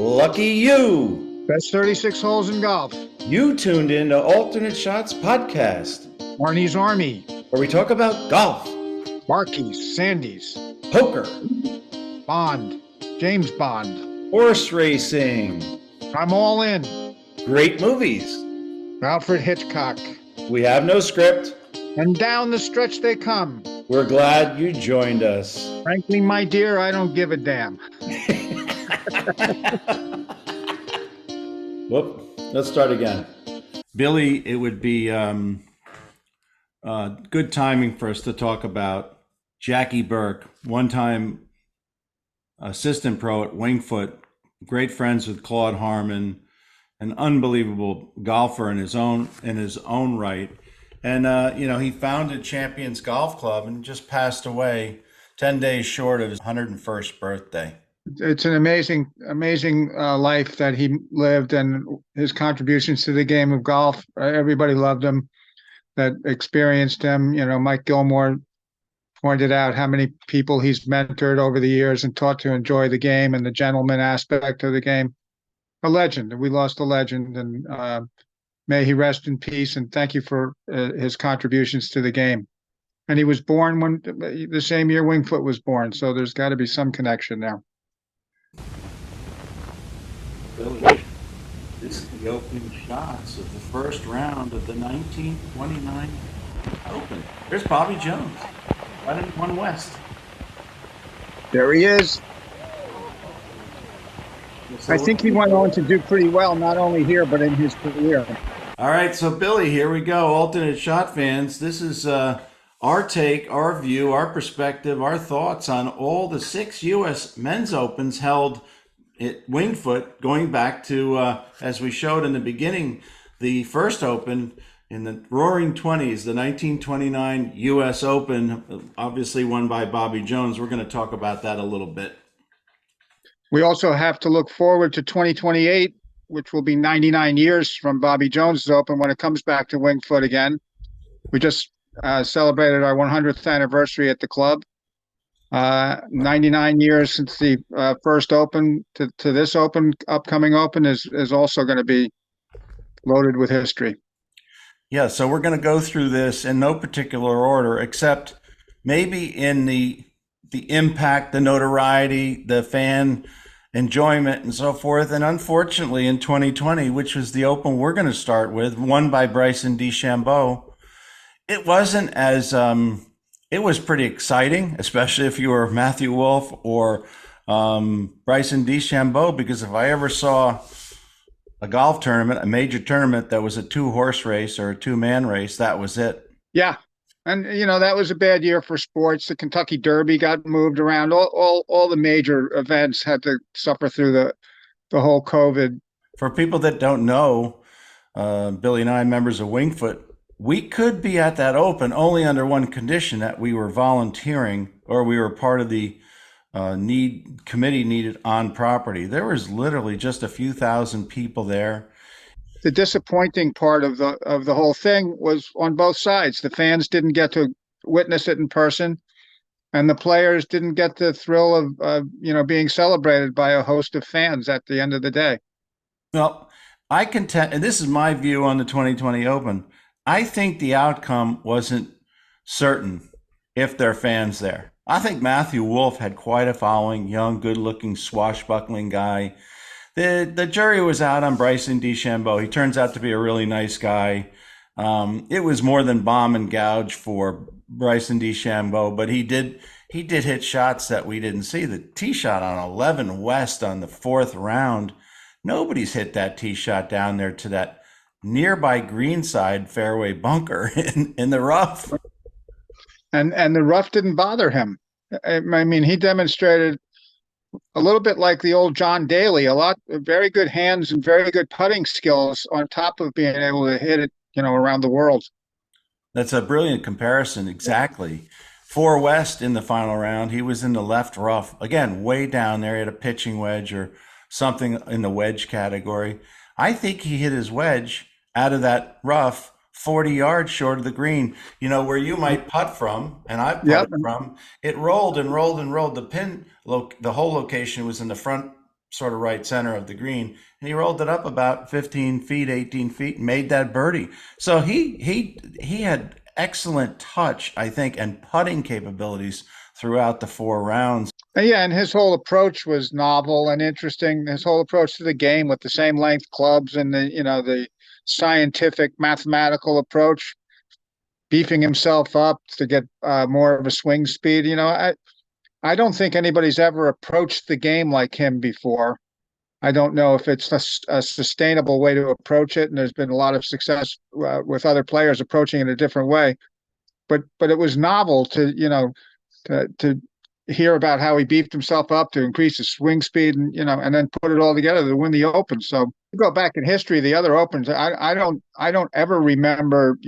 Lucky you! Best 36 holes in golf. You tuned in to Alternate Shots Podcast, Arnie's Army. where we talk about golf, Barkeys, Sandy's, poker, Bond, James Bond. horse racing, I'm all in. great movies. Alfred Hitchcock. We have no script. And down the stretch they come. We're glad you joined us. Frankly, my dear, I don't give a damn. Whoop. Let's start again. Billy, it would be good timing for us to talk about Jackie Burke, one-time assistant pro at Wingfoot, great friends with Claude Harmon, an unbelievable golfer in his own right. And he founded Champions Golf Club and just passed away 10 days short of his 101st birthday. It's an amazing life that he lived, and his contributions to the game of golf. Everybody loved him that experienced him. Mike Gilmore pointed out how many people he's mentored over the years and taught to enjoy the game and the gentleman aspect of the game. A legend. We lost a legend, and may he rest in peace. And thank you for his contributions to the game. And he was born the same year Wingfoot was born, so there's got to be some connection there. Billy, this is the opening shots of the first round of the 1929 Open. There's Bobby Jones, right in one west. There he is. I think he went on to do pretty well, not only here, but in his career. All right, so Billy, here we go. Alternate Shot fans, this is our take, our view, our perspective, our thoughts on all the 6 U.S. men's opens held at Wingfoot, going back to, as we showed in the beginning, the first Open in the Roaring 20s, the 1929 U.S. Open, obviously won by Bobby Jones. We're going to talk about that a little bit. We also have to look forward to 2028, which will be 99 years from Bobby Jones' Open when it comes back to Wingfoot again. We just celebrated our 100th anniversary at the club. 99 years since the first Open to this upcoming Open is also going to be loaded with history. Yeah, so we're going to go through this in no particular order, except maybe in the impact, the notoriety, the fan enjoyment, and so forth. And unfortunately, in 2020, which was the Open we're going to start with, won by Bryson DeChambeau, it wasn't as it was pretty exciting, especially if you were Matthew Wolff or Bryson DeChambeau, because if I ever saw a golf tournament, a major tournament that was a 2-horse race or a 2-man race, that was it. Yeah. And, that was a bad year for sports. The Kentucky Derby got moved around. All the major events had to suffer through the whole COVID. For people that don't know, Billy and I, members of Wingfoot, we could be at that Open only under one condition, that we were volunteering or we were part of the committee needed on property. There was literally just a few thousand people there. The disappointing part of the whole thing was on both sides. The fans didn't get to witness it in person, and the players didn't get the thrill of being celebrated by a host of fans at the end of the day. Well, I contend, and this is my view on the 2020 Open, I think the outcome wasn't certain if there are fans there. I think Matthew Wolff had quite a following, young, good-looking, swashbuckling guy. The jury was out on Bryson DeChambeau. He turns out to be a really nice guy. It was more than bomb and gouge for Bryson DeChambeau, but he did hit shots that we didn't see. The tee shot on 11 West on the 4th round. Nobody's hit that tee shot down there to that nearby greenside fairway bunker in the rough. And the rough didn't bother him. I mean, he demonstrated a little bit like the old John Daly, very good hands and very good putting skills on top of being able to hit it, around the world. That's a brilliant comparison. Exactly. 4 West in the final round. He was in the left rough. Again, way down there. He had a pitching wedge or something in the wedge category. I think he hit his wedge out of that rough 40 yards short of the green, where you might putt from, and I putted from. It rolled and rolled and rolled. The pin, the whole location was in the front sort of right center of the green, and he rolled it up about 15 feet, 18 feet, and made that birdie. So he had excellent touch, I think, and putting capabilities throughout the 4 rounds. Yeah, and his whole approach was novel and interesting. His whole approach to the game with the same length clubs and the scientific mathematical approach, beefing himself up to get more of a swing speed. I don't think anybody's ever approached the game like him before. I don't know if it's a sustainable way to approach it, and there's been a lot of success with other players approaching it a different way. But it was novel to hear about how he beefed himself up to increase his swing speed and then put it all together to win the Open. So you go back in history, the other Opens, I don't ever remember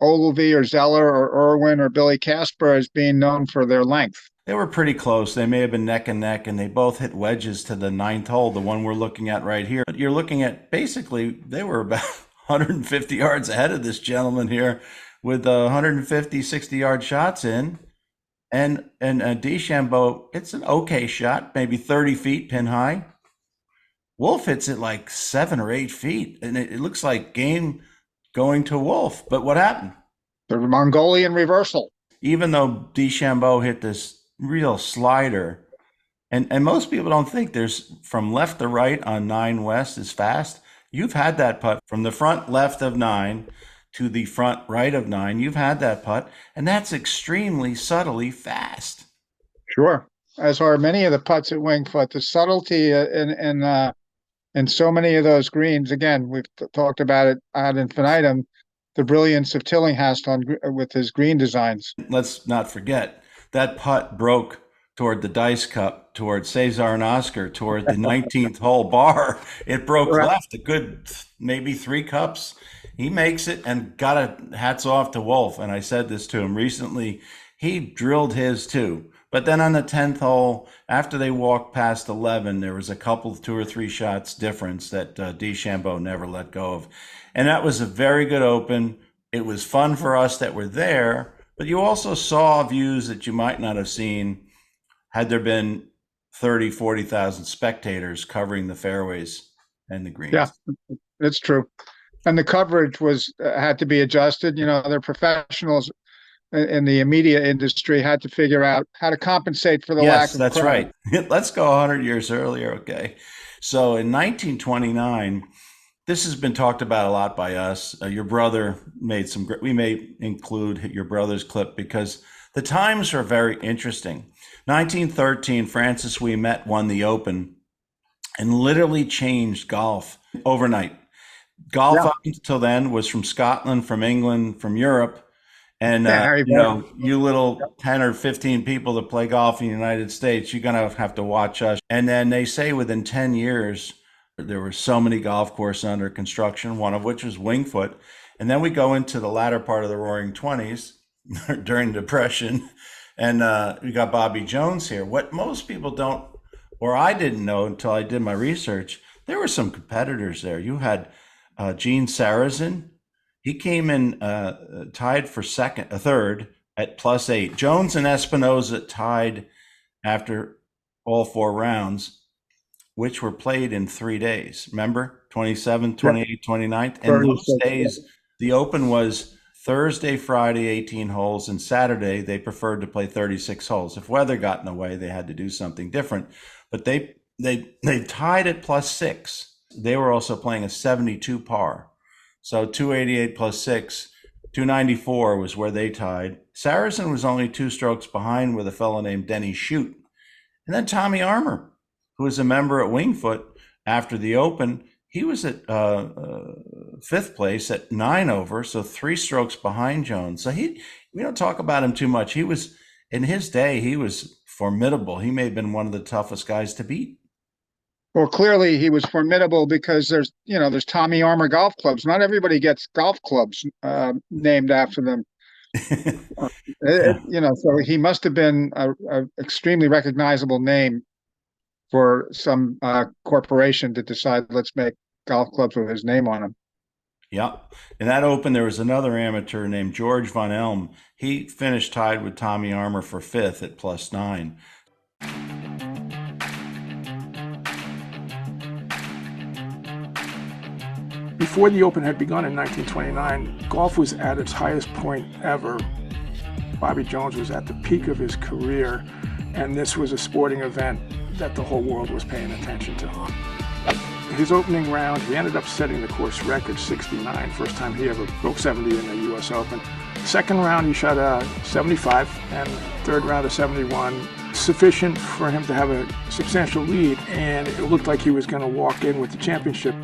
Ogilvy or Zoeller or Irwin or Billy Casper as being known for their length. They were pretty close. They may have been neck and neck, and they both hit wedges to the 9th hole, the one we're looking at right here. But you're looking at basically they were about 150 yards ahead of this gentleman here with 150, 60-yard shots in. And DeChambeau, it's an okay shot, maybe 30 feet pin high. Wolf hits it like 7 or 8 feet, and it looks like game going to Wolf. But what happened? The Mongolian reversal. Even though DeChambeau hit this real slider, and most people don't think there's from left to right on 9 West is fast. You've had that putt from the front left of 9 to the front right of 9. You've had that putt, and that's extremely subtly fast. Sure, as are many of the putts at Winged Foot. The subtlety in so many of those greens. Again, we've talked about it ad infinitum. The brilliance of Tillinghast with his green designs. Let's not forget that putt broke toward the dice cup, toward Cesar and Oscar, toward the 19th hole bar. It broke left a good maybe 3 cups. He makes it and got a hats off to Wolf. And I said this to him recently. He drilled his too. But then on the 10th hole, after they walked past 11, there was a couple, 2 or 3 shots difference that DeChambeau never let go of. And that was a very good Open. It was fun for us that were there, but you also saw views that you might not have seen had there been 30, 40,000 spectators covering the fairways and the greens. Yeah, it's true. And the coverage had to be adjusted. They're professionals in the media industry, had to figure out how to compensate for the lack of that's crowd. Right. Let's go 100 years earlier. Okay. So in 1929, this has been talked about a lot by us. Your brother made we may include your brother's clip because the times are very interesting. 1913, Francis Ouimet won the Open and literally changed golf overnight. Golf up until then was from Scotland, from England, from Europe. And, you little 10 or 15 people that play golf in the United States, you're going to have to watch us. And then they say within 10 years, there were so many golf courses under construction, one of which was Winged Foot. And then we go into the latter part of the Roaring 20s during the Depression. And we got Bobby Jones here. What most people don't, or I didn't know until I did my research, there were some competitors there. You had Gene Sarazen. He came in tied for third at +8. Jones and Espinoza tied after all 4 rounds, which were played in 3 days. Remember, 27th, 28th, 29th. And those days, the Open was Thursday, Friday, 18 holes, and Saturday they preferred to play 36 holes. If weather got in the way, they had to do something different. But they tied at +6. They were also playing a 72 par. So 288 +6, 294 was where they tied. Saracen was only 2 strokes behind with a fellow named Denny Shute. And then Tommy Armour, who was a member at Winged Foot after the Open, he was at 5th place at 9 over, so 3 strokes behind Jones. So we don't talk about him too much. He was, in his day, he was formidable. He may have been one of the toughest guys to beat. Well, clearly he was formidable because there's Tommy Armour golf clubs. Not everybody gets golf clubs named after them. So he must have been a extremely recognizable name for some corporation to decide, let's make golf clubs with his name on them. Yeah. In that Open, there was another amateur named George Von Elm. He finished tied with Tommy Armour for 5th at +9. Before the Open had begun in 1929, golf was at its highest point ever. Bobby Jones was at the peak of his career, and this was a sporting event that the whole world was paying attention to. His opening round, he ended up setting the course record, 69, first time he ever broke 70 in the U.S. Open. Second round, he shot a 75, and third round, a 71, sufficient for him to have a substantial lead, and it looked like he was going to walk in with the championship.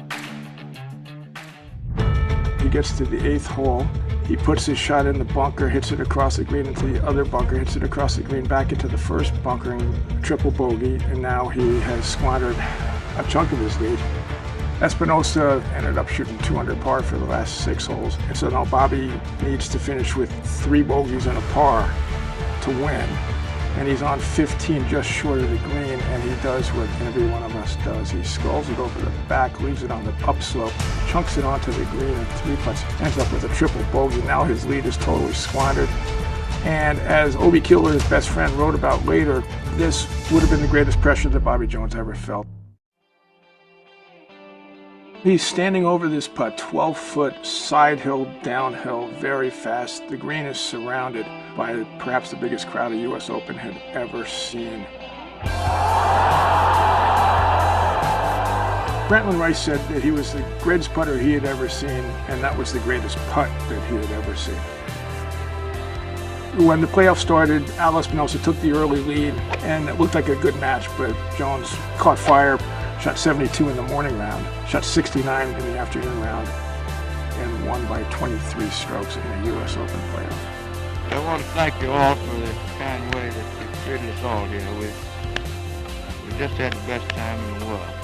He gets to the 8th hole. He puts his shot in the bunker, hits it across the green into the other bunker, hits it across the green back into the first bunker and triple bogey, and now he has squandered a chunk of his lead. Espinosa ended up shooting 200 par for the last 6 holes, and so now Bobby needs to finish with 3 bogeys and a par to win. And he's on 15 just short of the green, and he does what every one of us does. He sculls it over the back, leaves it on the upslope, chunks it onto the green, and 3-putts, ends up with a triple bogey. Now his lead is totally squandered. And as Obi Killer, his best friend, wrote about later, this would have been the greatest pressure that Bobby Jones ever felt. He's standing over this putt, 12-foot side hill, downhill, very fast. The green is surrounded by perhaps the biggest crowd a U.S. Open had ever seen. Brenton Rice said that he was the greatest putter he had ever seen, and that was the greatest putt that he had ever seen. When the playoff started, Al Espinosa took the early lead, and it looked like a good match, but Jones caught fire. Shot 72 in the morning round, shot 69 in the afternoon round, and won by 23 strokes in a U.S. Open playoff. I want to thank you all for the kind way that you treated us all here. We just had the best time in the world.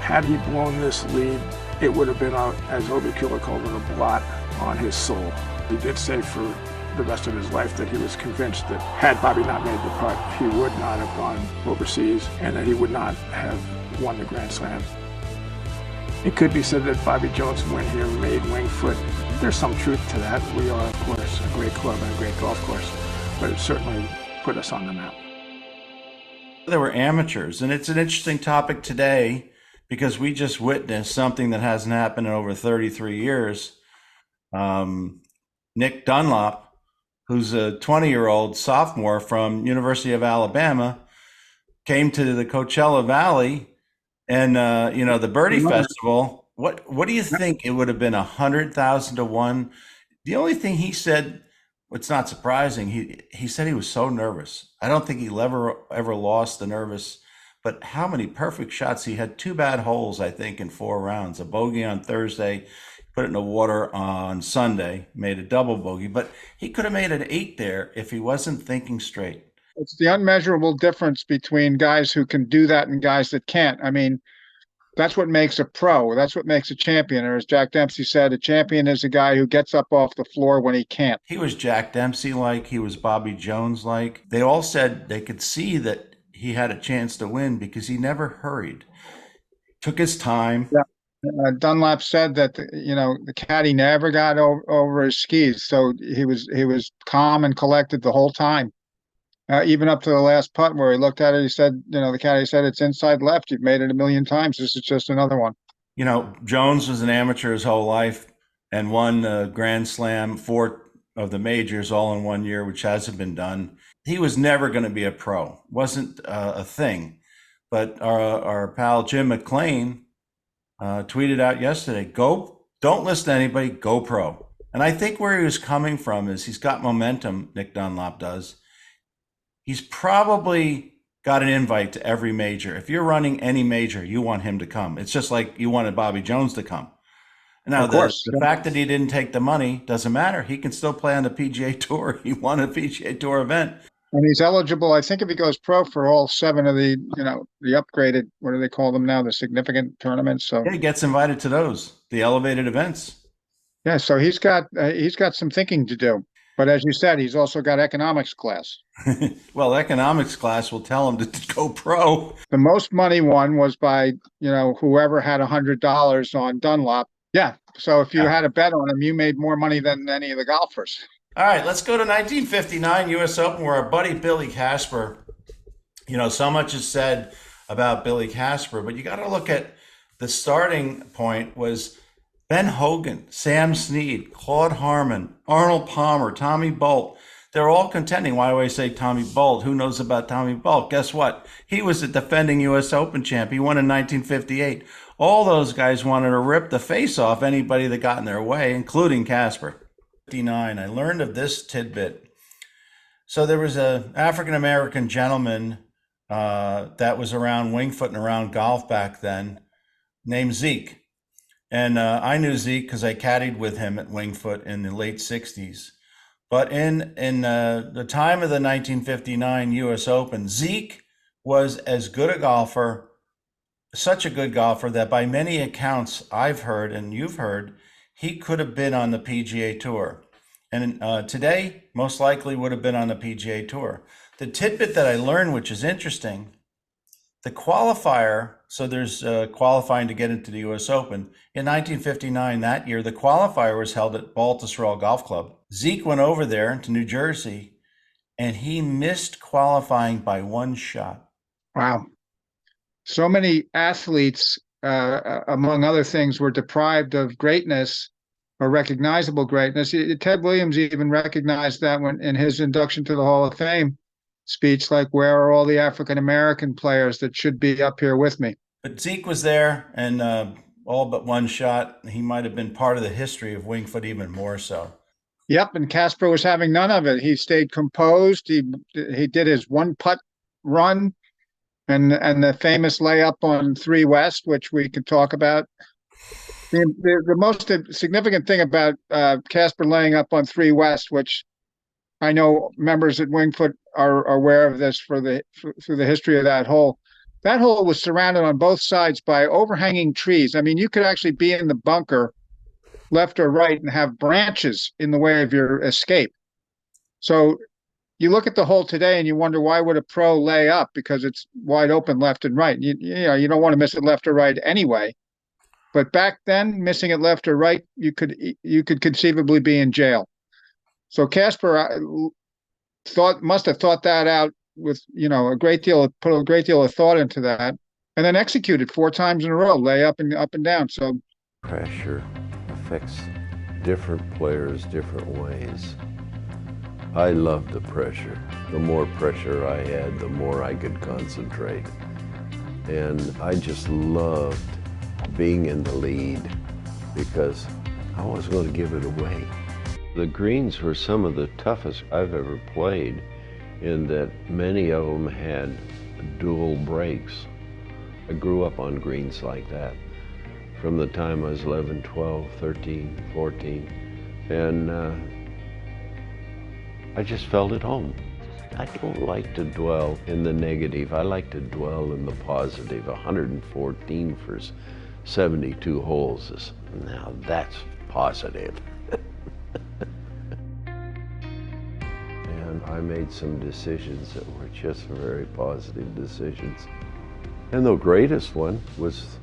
Had he blown this lead, it would have been, as Obi Killer called it, a blot on his soul. He did say for the rest of his life that he was convinced that had Bobby not made the putt, he would not have gone overseas and that he would not have won the Grand Slam. It could be said that Bobby Jones' win here made Winged Foot. There's some truth to that. We are, of course, a great club and a great golf course, but it certainly put us on the map. They were amateurs, and it's an interesting topic today because we just witnessed something that hasn't happened in over 33 years. Nick Dunlop, who's a 20-year-old sophomore from University of Alabama, came to the Coachella Valley and, the Birdie Festival. What do you think? It would have been 100,000 to 1. The only thing he said, it's not surprising, he said he was so nervous. I don't think he ever lost the nervous, but how many perfect shots. He had 2 bad holes, I think, in 4 rounds, a bogey on Thursday, put it in the water on Sunday, made a double bogey, but he could have made an 8 there if he wasn't thinking straight. It's the unmeasurable difference between guys who can do that and guys that can't. I mean, that's what makes a pro. That's what makes a champion. Or as Jack Dempsey said, a champion is a guy who gets up off the floor when he can't. He was Jack Dempsey-like. He was Bobby Jones-like. They all said they could see that he had a chance to win because he never hurried. Took his time. Yeah. Dunlap said that the caddy never got over his skis, so he was calm and collected the whole time, even up to the last putt where he looked at it. He said, the caddy said, "It's inside left. You've made it a million times. This is just another one." Jones was an amateur his whole life and won a Grand Slam, 4 of the majors all in 1 year, which hasn't been done. He was never going to be a pro. Wasn't a thing. But our pal Jim McClain tweeted out yesterday, don't listen to anybody, go pro. And I think where he was coming from is he's got momentum, Nick Dunlop does. He's probably got an invite to every major. If you're running any major, you want him to come. It's just like you wanted Bobby Jones to come. Now, the fact that he didn't take the money doesn't matter. He can still play on the PGA Tour. He won a PGA Tour event. And he's eligible, I think, if he goes pro for all 7 of the, the upgraded, what do they call them now, the significant tournaments. So yeah, he gets invited to those, the elevated events. Yeah, so he's got some thinking to do. But as you said, he's also got economics class. Well, economics class will tell him to go pro. The most money won was by, whoever had $100 on Dunlop. Yeah, so if you had a bet on him, you made more money than any of the golfers. All right, let's go to 1959 U.S. Open, where our buddy Billy Casper, so much is said about Billy Casper, but you got to look at The starting point was Ben Hogan, Sam Snead, Claude Harmon, Arnold Palmer, Tommy Bolt. They're all contending. Why do I say Tommy Bolt? Who knows about Tommy Bolt? Guess what? He was the defending U.S. Open champ. He won in 1958. All those guys wanted to rip the face off anybody that got in their way, including Casper. 59. I learned of this tidbit. So there was an African-American gentleman that was around Winged Foot and around golf back then named Zeke. And I knew Zeke because I caddied with him at Winged Foot in the late 60s. But in the time of the 1959 U.S. Open, Zeke was as good a golfer, such a good golfer, that by many accounts I've heard and you've heard, he could have been on the PGA Tour. And today, most likely would have been on the PGA Tour. The tidbit that I learned, which is interesting, the qualifier, so there's qualifying to get into the U.S. Open. In 1959, that year, the qualifier was held at Baltusrol Golf Club. Zeke went over there to New Jersey, and he missed qualifying by one shot. Wow. So many athletes, among other things, were deprived of greatness or recognizable greatness. Ted Williams even recognized that when in his induction to the Hall of Fame speech, like, where are all the African-American players that should be up here with me? But Zeke was there, and all but one shot. He might have been part of the history of Winged Foot even more so. Yep, and Casper was having none of it. He stayed composed. He did his one putt run, and the famous layup on 3 West, which we could talk about. The most significant thing about Casper laying up on 3 West, which I know members at Winged Foot are aware of this through the history of that hole. That hole was surrounded on both sides by overhanging trees. I mean, you could actually be in the bunker, left or right, and have branches in the way of your escape. So you look at the hole today and you wonder, why would a pro lay up? Because it's wide open left and right. You don't want to miss it left or right anyway. But back then, missing it left or right, you could conceivably be in jail. So Casper must have thought that out with put a great deal of thought into that, and then executed 4 times in a row, lay up and down. So pressure affects different players different ways. I loved the pressure. The more pressure I had, the more I could concentrate. And I just loved being in the lead because I wasn't going to give it away. The greens were some of the toughest I've ever played, in that many of them had dual breaks. I grew up on greens like that from the time I was 11, 12, 13, 14, and I just felt at home. I don't like to dwell in the negative. I like to dwell in the positive. 114 for 72 holes is, now that's positive. And I made some decisions that were just very positive decisions. And the greatest one was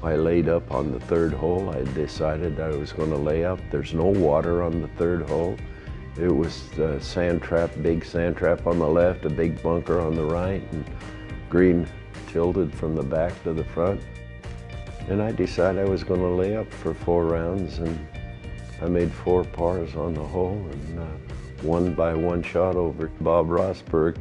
I laid up on the 3rd hole. I decided I was going to lay up. There's no water on the 3rd hole. It was a sand trap, big sand trap on the left, a big bunker on the right, and green tilted from the back to the front. And I decided I was going to lay up for 4 rounds, and I made 4 pars on the hole and won by 1 shot over Bob Rosberg.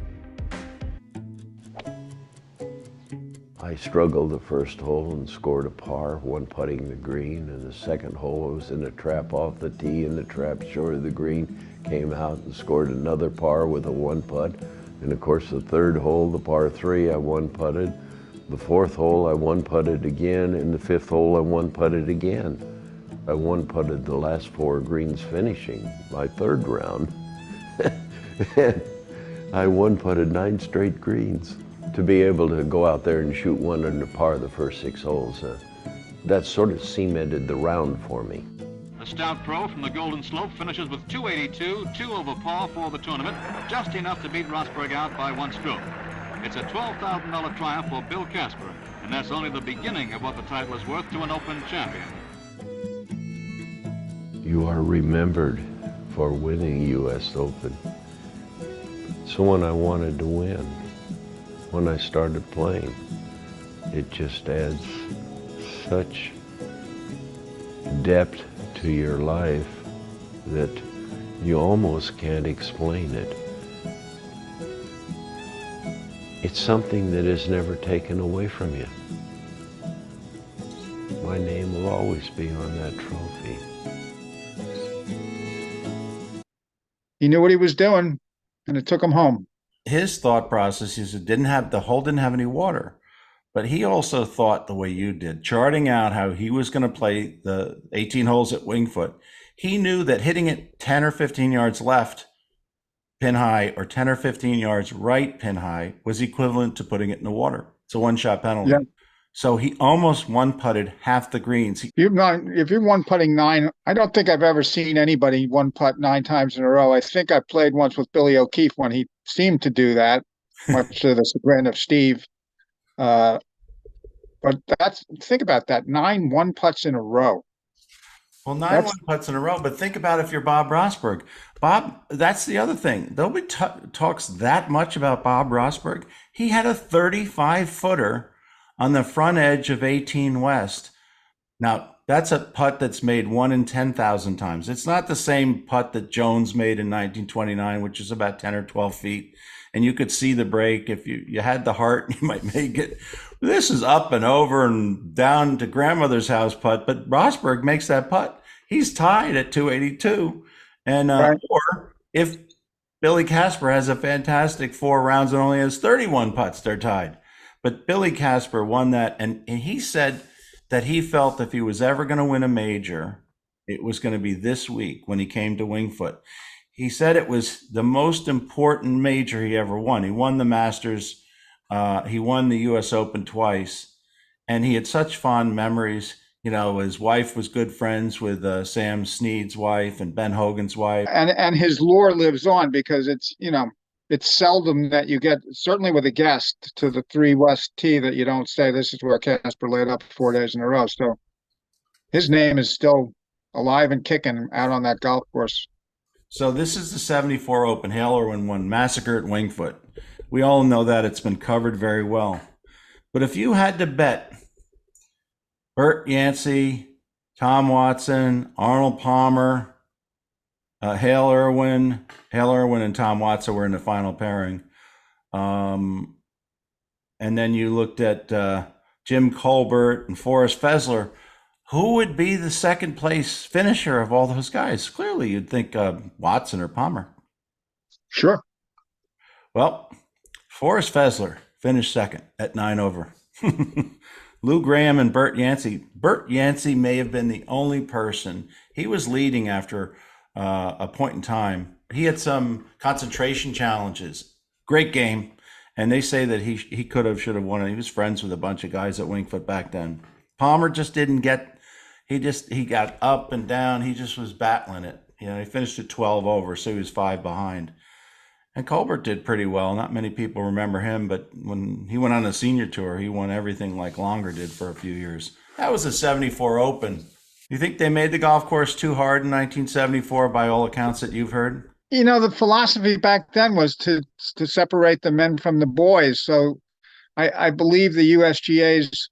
I struggled the first hole and scored a par, 1 putting the green, and the second hole I was in a trap off the tee, and the trap short of the green, came out and scored another par with a 1 putt. And of course the 3rd hole, the par 3, I 1 putted. The 4th hole I 1 putted again, and the 5th hole I 1 putted again. I 1 putted the last 4 greens finishing my 3rd round. And I 1 putted 9 straight greens. To be able to go out there and shoot 1 under par the first 6 holes, that sort of cemented the round for me. The stout pro from the Golden Slope finishes with 282, 2 over par for the tournament, just enough to beat Rosberg out by 1 stroke. It's a $12,000 triumph for Bill Casper, and that's only the beginning of what the title is worth to an Open champion. You are remembered for winning U.S. Open. It's the one I wanted to win. When I started playing, it just adds such depth to your life that you almost can't explain it. It's something that is never taken away from you. My name will always be on that trophy. He knew what he was doing, and it took him home. His thought process is the hole didn't have any water, but he also thought the way you did, charting out how he was going to play the 18 holes at Wingfoot. He knew that hitting it 10 or 15 yards left pin high or 10 or 15 yards right pin high was equivalent to putting it in the water. It's a one-shot penalty. Yeah. So he almost one-putted half the greens. If you're one putting 9, I don't think I've ever seen anybody one putt 9 times in a row. I think I played once with Billy O'Keefe when he seemed to do that, much to the chagrin of Steve. But think about that, 9 one-putts in a row. Well, 9 one-putts in a row, but think about if you're Bob Rosberg. Bob, that's the other thing. Nobody talks that much about Bob Rosberg. He had a 35-footer on the front edge of 18 West. Now, that's a putt that's made 1 in 10,000 times. It's not the same putt that Jones made in 1929, which is about 10 or 12 feet. And you could see the break. If you had the heart, you might make it. This is up and over and down to grandmother's house putt, but Rosberg makes that putt. He's tied at 282. And Right. Or if Billy Casper has a fantastic 4 rounds and only has 31 putts, they're tied. But Billy Casper won that, and he said that he felt if he was ever going to win a major, it was going to be this week when he came to Wingfoot. He said it was the most important major he ever won. He won the Masters. He won the U.S. Open twice, and he had such fond memories. You know, his wife was good friends with Sam Snead's wife and Ben Hogan's wife. And his lore lives on because it's seldom that you get, certainly with a guest, to the 3 West tee that you don't say this is where Casper laid up 4 days in a row. So his name is still alive and kicking out on that golf course. So this is the 74 Open. Hale Irwin won Massacre at Wingfoot. We all know that. It's been covered very well. But if you had to bet Bert Yancey, Tom Watson, Arnold Palmer, Hale Irwin and Tom Watson were in the final pairing. And then you looked at Jim Colbert and Forrest Fessler. Who would be the second place finisher of all those guys? Clearly, you'd think Watson or Palmer. Sure. Well, Forrest Fessler finished second at 9 over. Lou Graham and Bert Yancey. Bert Yancey may have been the only person. He was leading after a point in time. He had some concentration challenges. Great game. And they say that he should have won. He was friends with a bunch of guys at Wingfoot back then. Palmer just didn't get, he got up and down. He just was battling it. You know, he finished at 12 over, so he was 5 behind. And Colbert did pretty well. Not many people remember him, but when he went on the senior tour, he won everything like Longer did for a few years. That was the 74 Open. You think they made the golf course too hard in 1974 by all accounts that you've heard? You know, the philosophy back then was to separate the men from the boys. So I believe the USGA's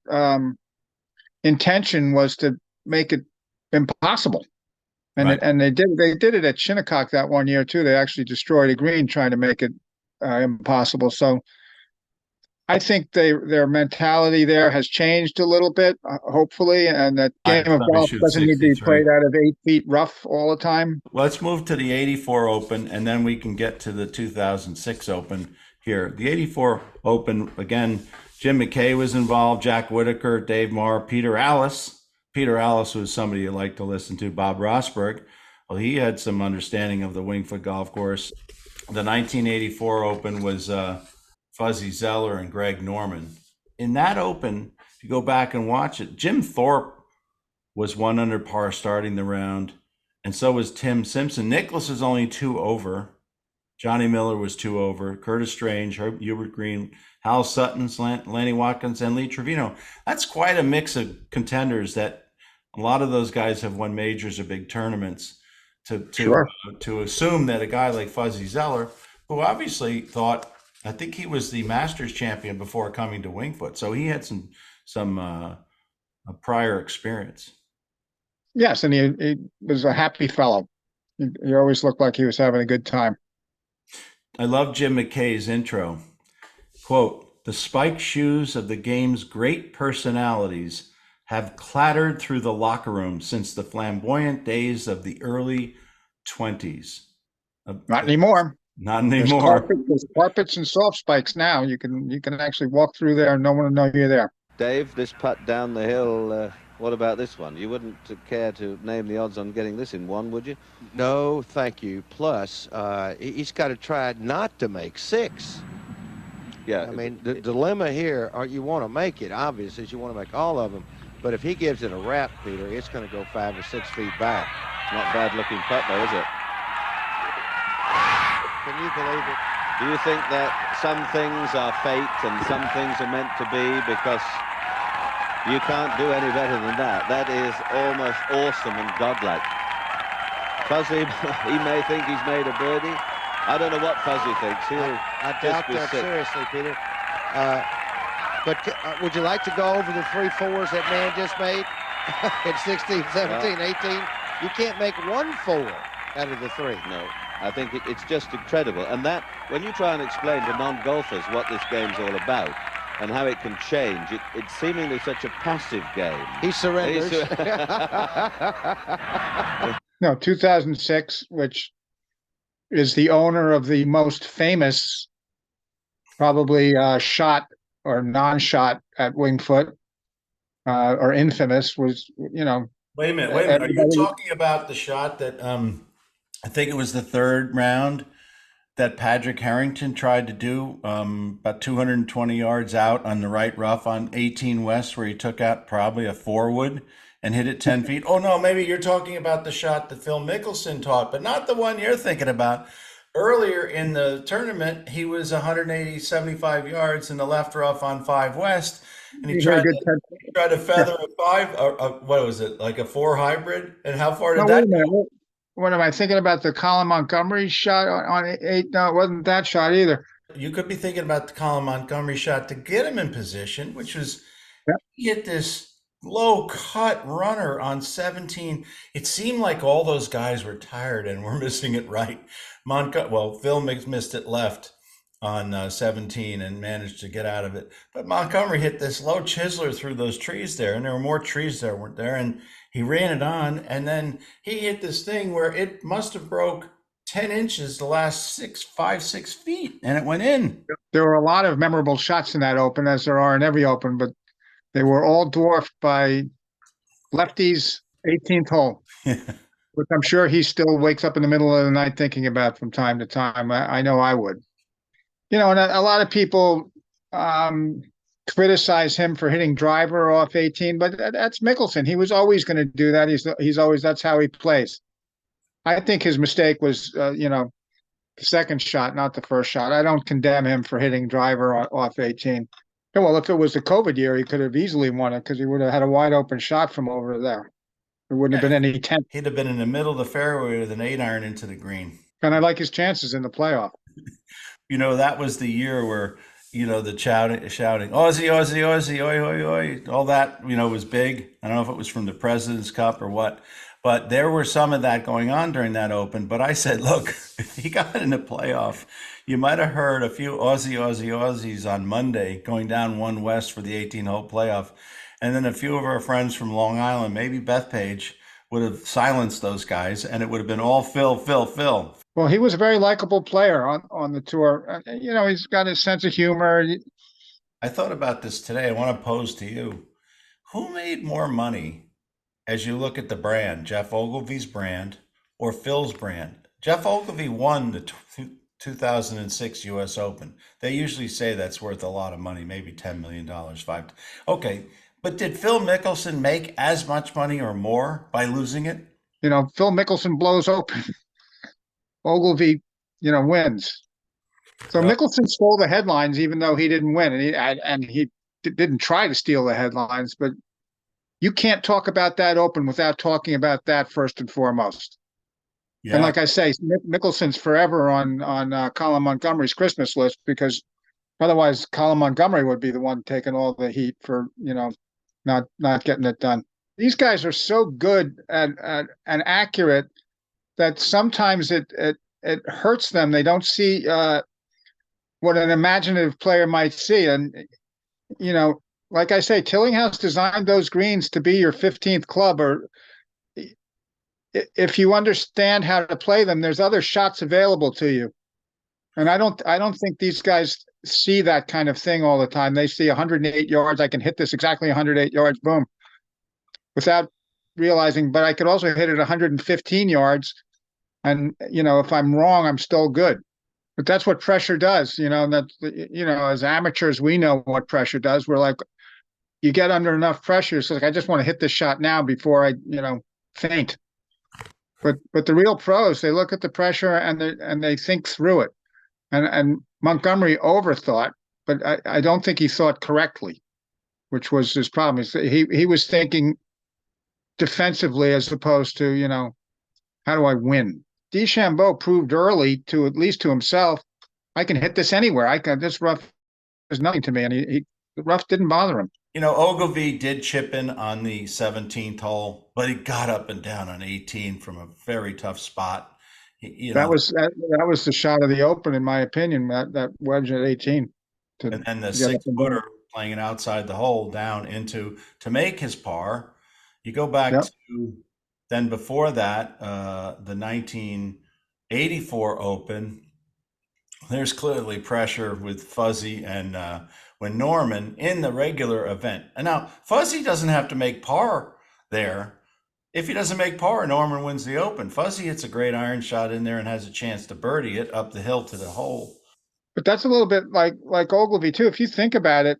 intention was to make it impossible. And Right. they did it at Shinnecock that one year too. They actually destroyed a green trying to make it impossible. So I think their mentality there has changed a little bit, hopefully, and that game of golf doesn't need to be played out of 8 feet rough all the time. Let's move to the 84 Open, and then we can get to the 2006 Open here. The 84 Open, again, Jim McKay was involved, Jack Whitaker, Dave Marr, Peter Allis. Peter Allis was somebody you like to listen to. Bob Rosberg, well, he had some understanding of the Wingfoot golf course. The 1984 Open was Fuzzy Zoeller and Greg Norman. In that Open, if you go back and watch it, Jim Thorpe was 1 under par starting the round, and so was Tim Simpson. Nicklaus was only 2 over. Johnny Miller was 2 over. Curtis Strange, Hubert Green, Hal Sutton, Lanny Watkins, and Lee Trevino. That's quite a mix of contenders that a lot of those guys have won majors or big tournaments. To assume that a guy like Fuzzy Zoeller, who obviously thought, I think he was the Masters champion before coming to Wingfoot, so he had some a prior experience. Yes, and he was a happy fellow. He always looked like he was having a good time. I love Jim McKay's intro. Quote, "The spiked shoes of the game's great personalities have clattered through the locker room since the flamboyant days of the early 20s." Not anymore. Not anymore. There's carpets and soft spikes now. You can actually walk through there and no one will know you're there. Dave, this putt down the hill, what about this one? You wouldn't care to name the odds on getting this in one, would you? No, thank you. Plus, he's got to try not to make 6. Yeah. I mean, the dilemma here, you want to make it, obviously, you want to make all of them. But if he gives it a wrap, Peter, it's going to go 5 or 6 feet back. Not bad looking putt though, is it? Can you believe it? Do you think that some things are fate and some things are meant to be? Because you can't do any better than that. That is almost awesome and godlike. Fuzzy, he may think he's made a birdie. I don't know what Fuzzy thinks. I doubt that seriously, Peter. But would you like to go over the 3 4s that man just made at 16, 17, 18? You can't make 1 4 out of the 3. No, I think it's just incredible. And that, when you try and explain to non-golfers what this game's all about and how it can change, it's seemingly such a passive game. He surrenders. No, 2006, which is the owner of the most famous, probably shot or non-shot at Winged Foot, or infamous, was, Wait a minute. Are you talking about the shot that I think it was the 3rd round that Patrick Harrington tried to do about 220 yards out on the right rough on 18 West, where he took out probably a 4-wood and hit it 10 feet? Oh, no, maybe you're talking about the shot that Phil Mickelson taught, but not the one you're thinking about. Earlier in the tournament, he was 75 yards in the left rough on 5 West, and he tried to feather a 5, what was it, like a 4 hybrid? And how far did that go? What am I thinking about? The Colin Montgomery shot on 8? No, it wasn't that shot either. You could be thinking about the Colin Montgomery shot to get him in position, which was he hit this low cut runner on 17. It seemed like all those guys were tired and were missing it right. Phil missed it left on 17 and managed to get out of it. But Montgomery hit this low chiseler through those trees there, and there were more trees there, weren't there? And he ran it on, and then he hit this thing where it must have broke 10 inches the last 5, 6 feet, and it went in. There were a lot of memorable shots in that Open, as there are in every Open, but they were all dwarfed by Lefty's 18th hole, which I'm sure he still wakes up in the middle of the night thinking about from time to time. I know I would. And a lot of people criticize him for hitting driver off 18, but that's Mickelson. He was always going to do that. He's always, that's how he plays. I think his mistake was, the second shot, not the first shot. I don't condemn him for hitting driver off 18. Well, if it was the COVID year, he could have easily won it because he would have had a wide open shot from over there. There wouldn't have been any 10. He'd have been in the middle of the fairway with an 8-iron into the green. And I like his chances in the playoff. That was the year where, the shouting, Aussie, Aussie, Aussie, oi, oi, oi, all that, was big. I don't know if it was from the President's Cup or what, but there were some of that going on during that Open. But I said, look, if he got in the playoff, you might have heard a few Aussie, Aussie, Aussies on Monday going down 1 West for the 18-hole playoff. And then a few of our friends from Long Island, maybe Bethpage, would have silenced those guys, and it would have been all Phil, Phil, Phil. Well, he was a very likable player on the tour. He's got his sense of humor. I thought about this today. I want to pose to you. Who made more money as you look at the brand, Geoff Ogilvy's brand or Phil's brand? Geoff Ogilvy won the 2006 U.S. Open. They usually say that's worth a lot of money, maybe $10 million, Okay, but did Phil Mickelson make as much money or more by losing it? Phil Mickelson blows open. Ogilvy, wins. So Mickelson stole the headlines, even though he didn't win, and he didn't try to steal the headlines. But you can't talk about that Open without talking about that first and foremost. Yeah. And like I say, Mickelson's forever on Colin Montgomery's Christmas list, because otherwise Colin Montgomery would be the one taking all the heat for not getting it done. These guys are so good and accurate that sometimes it hurts them. They don't see what an imaginative player might see. And like I say, Tillinghast designed those greens to be your 15th club, or if you understand how to play them, there's other shots available to you. And I don't think these guys see that kind of thing all the time. They see 108 yards. I can hit this exactly 108 yards, boom, without realizing, but I could also hit it 115 yards. And, if I'm wrong, I'm still good. But that's what pressure does, as amateurs, we know what pressure does. We're like, you get under enough pressure. So like, I just want to hit this shot now before I, faint. But the real pros, they look at the pressure and they think through it. And Montgomery overthought, but I don't think he thought correctly, which was his problem. He was thinking defensively as opposed to, how do I win? DeChambeau proved early, to at least to himself, I can hit this anywhere. This rough is nothing to me, and the rough didn't bother him. Ogilvy did chip in on the 17th hole, but he got up and down on 18 from a very tough spot. That was the shot of the Open, in my opinion. That wedge at 18, and then the 6-footer playing it outside the hole down to make his par. You go back to then before that, the 1984 Open. There's clearly pressure with Fuzzy and when Norman in the regular event. And now Fuzzy doesn't have to make par there. If he doesn't make par, Norman wins the Open. Fuzzy hits a great iron shot in there and has a chance to birdie it up the hill to the hole. But that's a little bit like Ogilvy too. If you think about it,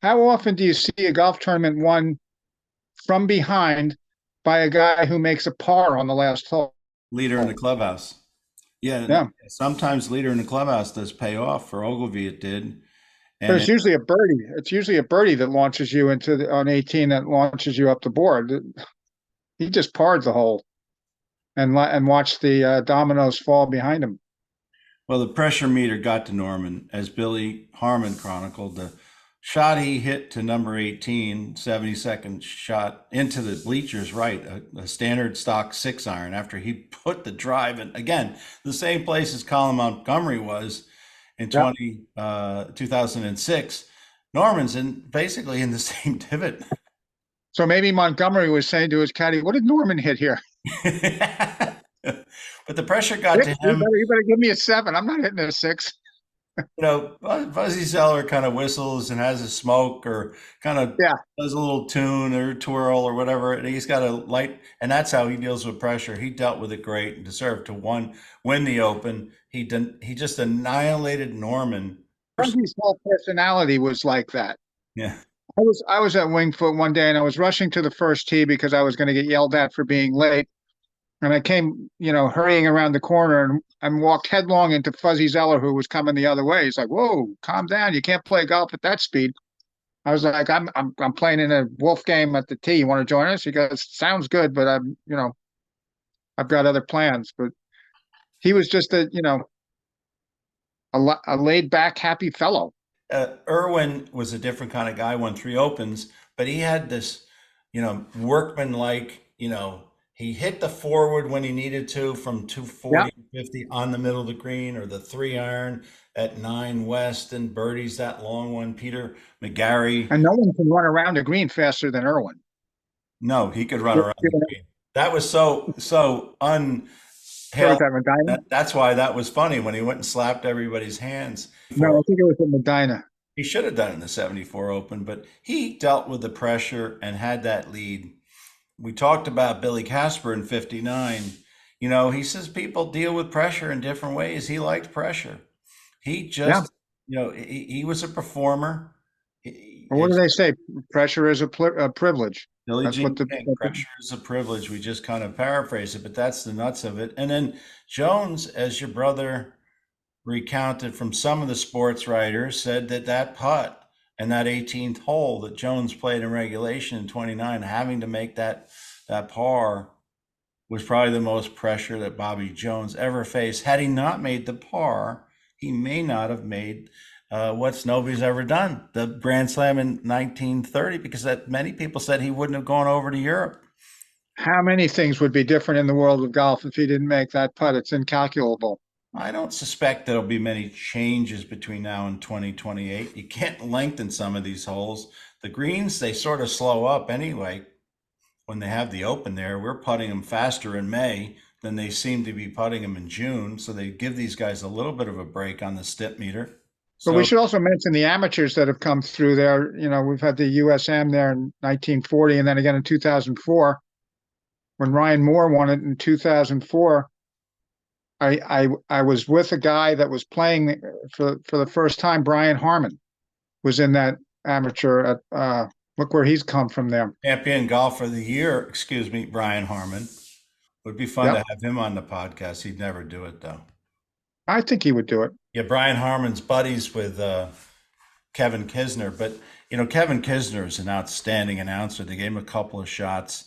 how often do you see a golf tournament won from behind by a guy who makes a par on the last hole? Leader in the clubhouse. Yeah. Sometimes leader in the clubhouse does pay off. For Ogilvy, it did. And but it's usually a birdie. It's usually a birdie that launches you on 18, that launches you up the board. He just parred the hole and watched the dominoes fall behind him. Well, the pressure meter got to Norman, as Billy Harmon chronicled. The shot he hit to number 18, 72nd shot into the bleachers right, a standard stock 6-iron after he put the drive in. Again, the same place as Colin Montgomery was in 2006. Norman's basically in the same divot. So maybe Montgomery was saying to his caddy, what did Norman hit here? But the pressure got to him. You better give me a 7. I'm not hitting a 6. Fuzzy Zoeller kind of whistles and has a smoke or kind of does a little tune or twirl or whatever. And he's got a light, and that's how he deals with pressure. He dealt with it great and deserved to win the Open. He just annihilated Norman. Fuzzy's whole personality was like that. Yeah. I was at Winged Foot one day and I was rushing to the first tee because I was going to get yelled at for being late. And I came, hurrying around the corner and walked headlong into Fuzzy Zoeller, who was coming the other way. He's like, "Whoa, calm down! You can't play golf at that speed." I was like, "I'm playing in a wolf game at the tee. You want to join us?" He goes, "Sounds good, but I've got other plans." But he was just a laid back, happy fellow. Irwin was a different kind of guy. Won 3 Opens, but he had this, workman-like, he hit the forward when he needed to from 240 to 50 on the middle of the green, or the 3-iron at 9 west and birdies that long one. Peter McGarry. And no one can run around a green faster than Irwin. No, he could run around the green. That was so that's why that was funny when he went and slapped everybody's hands. No, I think it was at Medina. He should have done it in the 74 Open, but he dealt with the pressure and had that lead. We talked about Billy Casper in 59. He says people deal with pressure in different ways. He liked pressure. He just, he was a performer. What do they say? Pressure is a privilege. Billie Jean King, pressure is a privilege. We just kind of paraphrase it, but that's the nuts of it. And then Jones, as your brother recounted from some of the sports writers, said that putt and that 18th hole that Jones played in regulation in 29, having to make that par, was probably the most pressure that Bobby Jones ever faced. Had he not made the par, he may not have made what's nobody's ever done, the Grand Slam in 1930, because that many people said he wouldn't have gone over to Europe. How many things would be different in the world of golf if he didn't make that putt? It's incalculable. I don't suspect there'll be many changes between now and 2028. You can't lengthen some of these holes. The greens, they sort of slow up anyway when they have the Open there. We're putting them faster in May than they seem to be putting them in June. So they give these guys a little bit of a break on the stip meter. But we should also mention the amateurs that have come through there. You know, we've had the USM there in 1940 and then again in 2004. When Ryan Moore won it in 2004, I was with a guy that was playing for the first time. Brian Harmon was in that amateur. Look where he's come from there. Champion golfer of the year, Brian Harmon. Would be fun to have him on the podcast. He'd never do it, though. I think he would do it. Yeah, Brian Harmon's buddies with Kevin Kisner. But, you know, Kevin Kisner is an outstanding announcer. They gave him a couple of shots.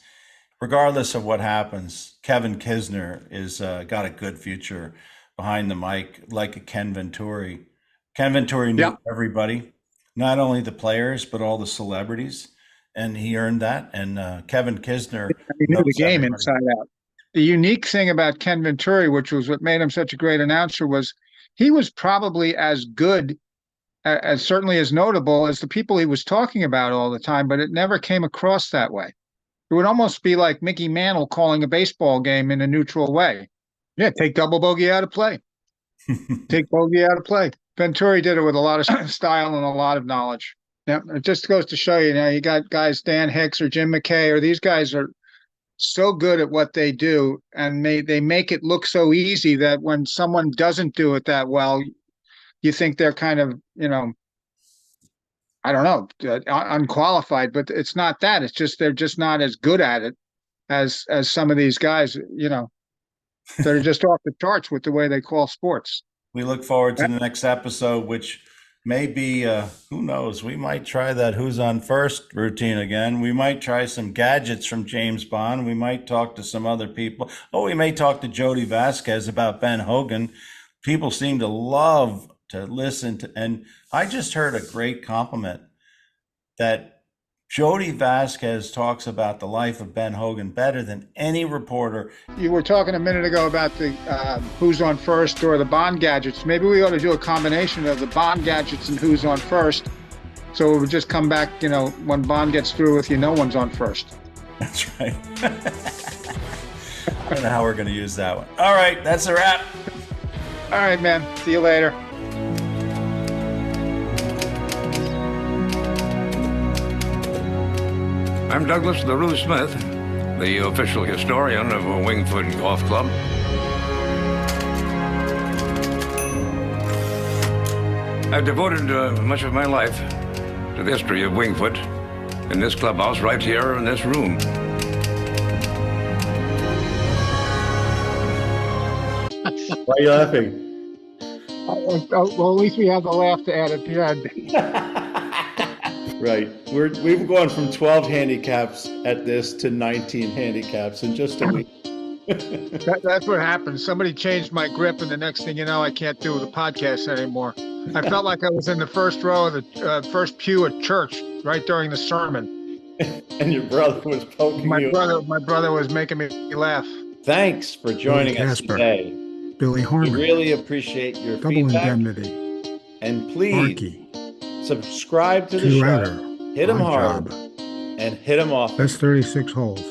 Regardless of what happens, Kevin Kisner is got a good future behind the mic, like a Ken Venturi. Ken Venturi knew everybody, not only the players, but all the celebrities, and he earned that. And Kevin Kisner knew the game inside out. The unique thing about Ken Venturi, which was what made him such a great announcer, was he was probably as good, as certainly as notable as the people he was talking about all the time, but it never came across that way. It would almost be like Mickey Mantle calling a baseball game in a neutral way. Yeah, take double bogey out of play. Take bogey out of play. Venturi did it with a lot of style and a lot of knowledge. Yeah, it just goes to show you, you got guys, Dan Hicks or Jim McKay, or these guys are so good at what they do, and they make it look so easy that when someone doesn't do it that well, you think they're kind of, I don't know, unqualified, but it's not that. It's just they're just not as good at it as some of these guys, that are just off the charts with the way they call sports. We look forward to the next episode, which may be, who knows, we might try that Who's on First routine again. We might try some gadgets from James Bond. We might talk to some other people. Oh, we may talk to Jody Vasquez about Ben Hogan. People seem to love to listen to, and I just heard a great compliment that Jody Vasquez talks about the life of Ben Hogan better than any reporter. You were talking a minute ago about the Who's on First or the Bond gadgets. Maybe we ought to do a combination of the Bond gadgets and Who's on First. So it would just come back, when Bond gets through with you, no one's on first. That's right. I don't know how we're going to use that one. All right, that's a wrap. All right, man. See you later. I'm Douglas LaRue Smith, the official historian of Wingfoot Golf Club. I've devoted much of my life to the history of Wingfoot in this clubhouse right here in this room. Why are you laughing? Well, at least we have the laugh to add at the end. Right. We've gone from 12 handicaps at this to 19 handicaps in just a week. That's what happened. Somebody changed my grip, and the next thing you know, I can't do the podcast anymore. I felt like I was in the first row of the first pew at church right during the sermon. And your brother was poking my you. My brother was making me laugh. Thanks for joining us Casper, today. Billy Harmon. We really appreciate your Double feedback. Indemnity. And please Markey. subscribe to the Two show. outer. Hit them Odd hard Job. and hit them off. That's 36 holes.